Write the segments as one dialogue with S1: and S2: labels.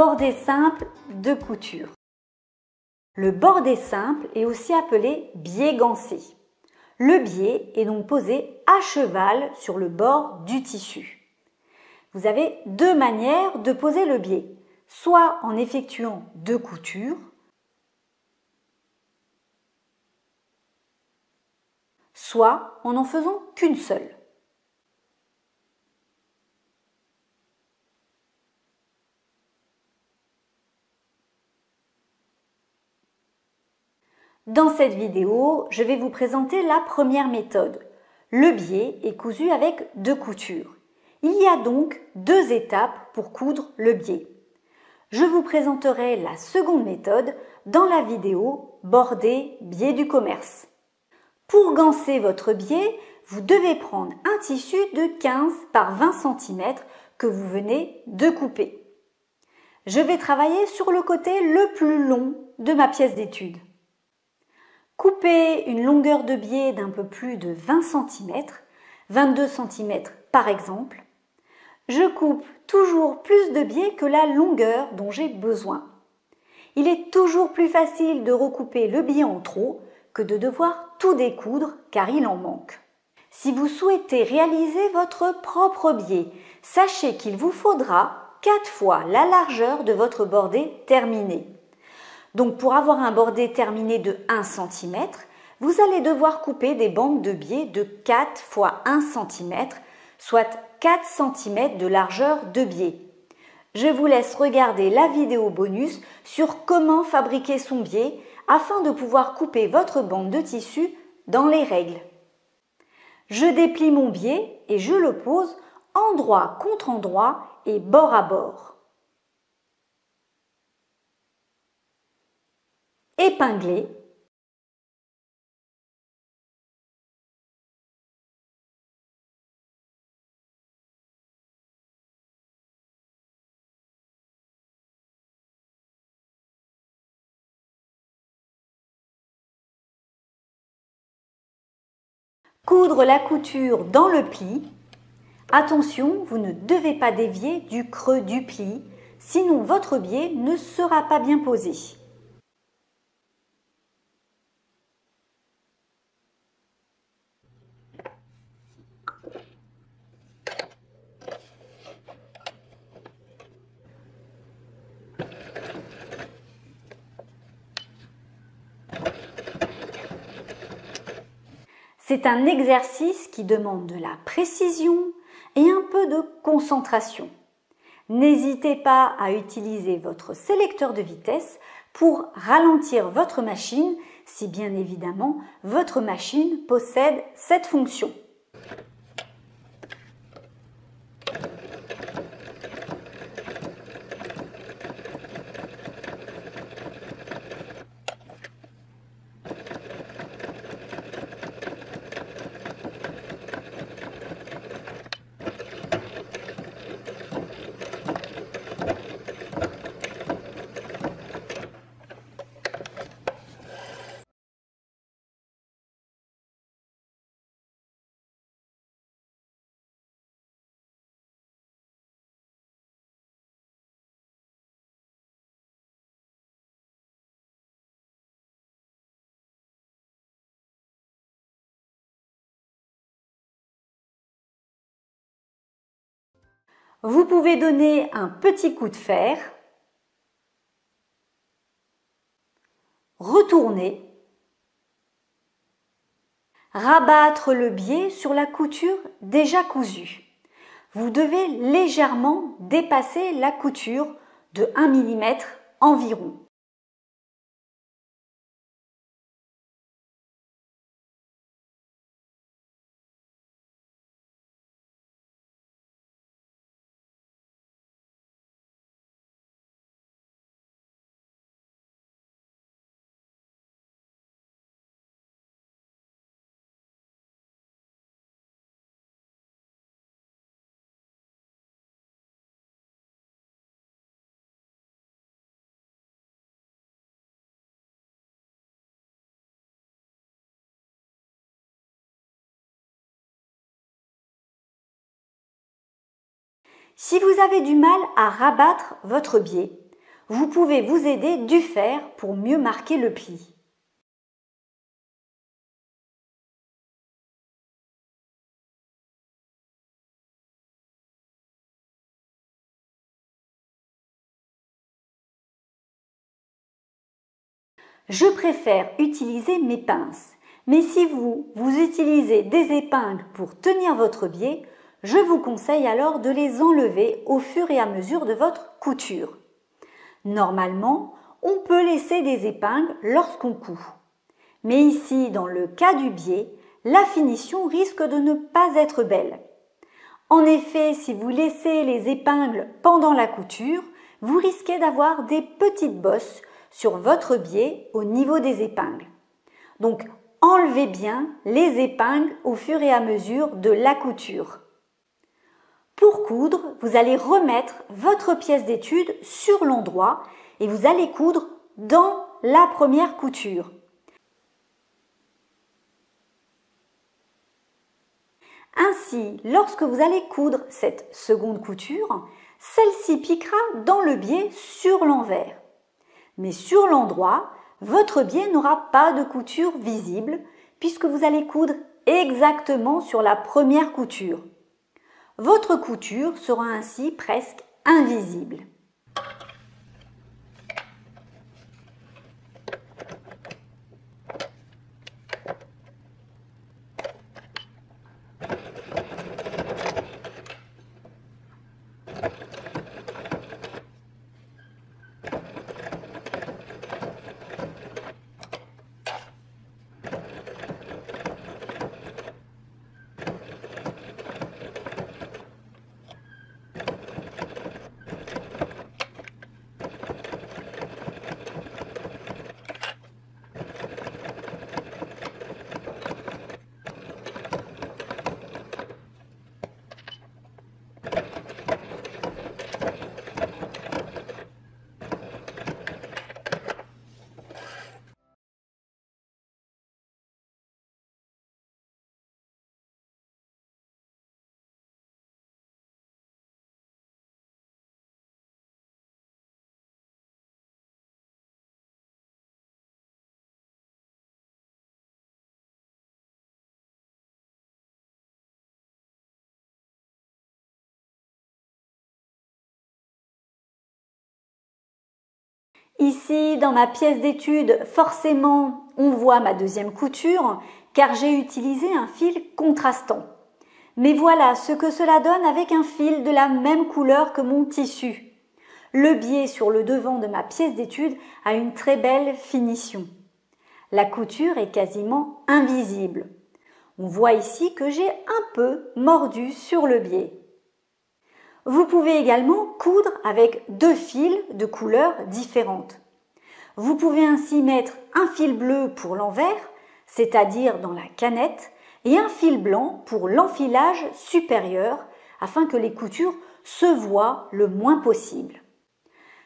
S1: bordé simple de couture. Le bordé simple est aussi appelé biais gancé. Le biais est donc posé à cheval sur le bord du tissu. Vous avez deux manières de poser le biais, soit en effectuant deux coutures, soit en n'en faisant qu'une seule. Dans cette vidéo, je vais vous présenter la première méthode. Le biais est cousu avec deux coutures. Il y a donc deux étapes pour coudre le biais. Je vous présenterai la seconde méthode dans la vidéo bordé biais du commerce. Pour gancer votre biais, vous devez prendre un tissu de 15 par 20 cm que vous venez de couper. Je vais travailler sur le côté le plus long de ma pièce d'étude. Coupez une longueur de biais d'un peu plus de 20 cm, 22 cm par exemple. Je coupe toujours plus de biais que la longueur dont j'ai besoin. Il est toujours plus facile de recouper le biais en trop que de devoir tout découdre car il en manque. Si vous souhaitez réaliser votre propre biais, sachez qu'il vous faudra 4 fois la largeur de votre bordé terminé. Donc pour avoir un bordé terminé de 1 cm, vous allez devoir couper des bandes de biais de 4 fois 1 cm, soit 4 cm de largeur de biais. Je vous laisse regarder la vidéo bonus sur comment fabriquer son biais afin de pouvoir couper votre bande de tissu dans les règles. Je déplie mon biais et je le pose endroit contre endroit et bord à bord. Épingler. Coudre la couture dans le pli. Attention, vous ne devez pas dévier du creux du pli, sinon votre biais ne sera pas bien posé. C'est un exercice qui demande de la précision et un peu de concentration. N'hésitez pas à utiliser votre sélecteur de vitesse pour ralentir votre machine si bien évidemment votre machine possède cette fonction. Vous pouvez donner un petit coup de fer, retourner, rabattre le biais sur la couture déjà cousue. Vous devez légèrement dépasser la couture de 1 mm environ. Si vous avez du mal à rabattre votre biais, vous pouvez vous aider du fer pour mieux marquer le pli. Je préfère utiliser mes pinces, mais si vous utilisez des épingles pour tenir votre biais, je vous conseille alors de les enlever au fur et à mesure de votre couture. Normalement, on peut laisser des épingles lorsqu'on coud. Mais ici, dans le cas du biais, la finition risque de ne pas être belle. En effet, si vous laissez les épingles pendant la couture, vous risquez d'avoir des petites bosses sur votre biais au niveau des épingles. Donc, enlevez bien les épingles au fur et à mesure de la couture. Pour coudre, vous allez remettre votre pièce d'étude sur l'endroit et vous allez coudre dans la première couture. Ainsi, lorsque vous allez coudre cette seconde couture, celle-ci piquera dans le biais sur l'envers. Mais sur l'endroit, votre biais n'aura pas de couture visible puisque vous allez coudre exactement sur la première couture. Votre couture sera ainsi presque invisible. Ici, dans ma pièce d'étude, forcément, on voit ma deuxième couture car j'ai utilisé un fil contrastant. Mais voilà ce que cela donne avec un fil de la même couleur que mon tissu. Le biais sur le devant de ma pièce d'étude a une très belle finition. La couture est quasiment invisible. On voit ici que j'ai un peu mordu sur le biais. Vous pouvez également coudre avec deux fils de couleurs différentes. Vous pouvez ainsi mettre un fil bleu pour l'envers, c'est-à-dire dans la canette, et un fil blanc pour l'enfilage supérieur, afin que les coutures se voient le moins possible.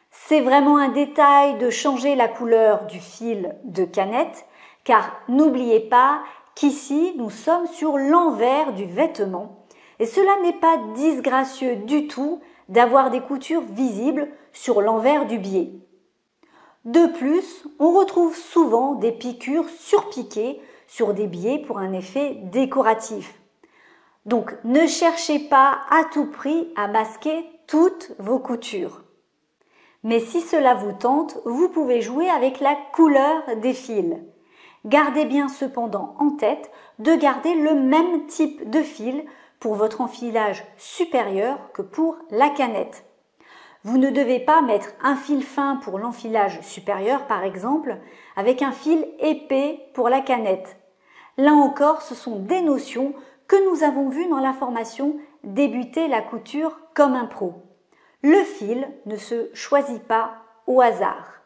S1: C'est vraiment un détail de changer la couleur du fil de canette, car n'oubliez pas qu'ici nous sommes sur l'envers du vêtement. Et cela n'est pas disgracieux du tout d'avoir des coutures visibles sur l'envers du biais. De plus, on retrouve souvent des piqûres surpiquées sur des biais pour un effet décoratif. Donc, ne cherchez pas à tout prix à masquer toutes vos coutures. Mais si cela vous tente, vous pouvez jouer avec la couleur des fils. Gardez bien cependant en tête de garder le même type de fil pour votre enfilage supérieur que pour la canette. Vous ne devez pas mettre un fil fin pour l'enfilage supérieur par exemple avec un fil épais pour la canette. Là encore, ce sont des notions que nous avons vues dans la formation Débuter la couture comme un pro. Le fil ne se choisit pas au hasard.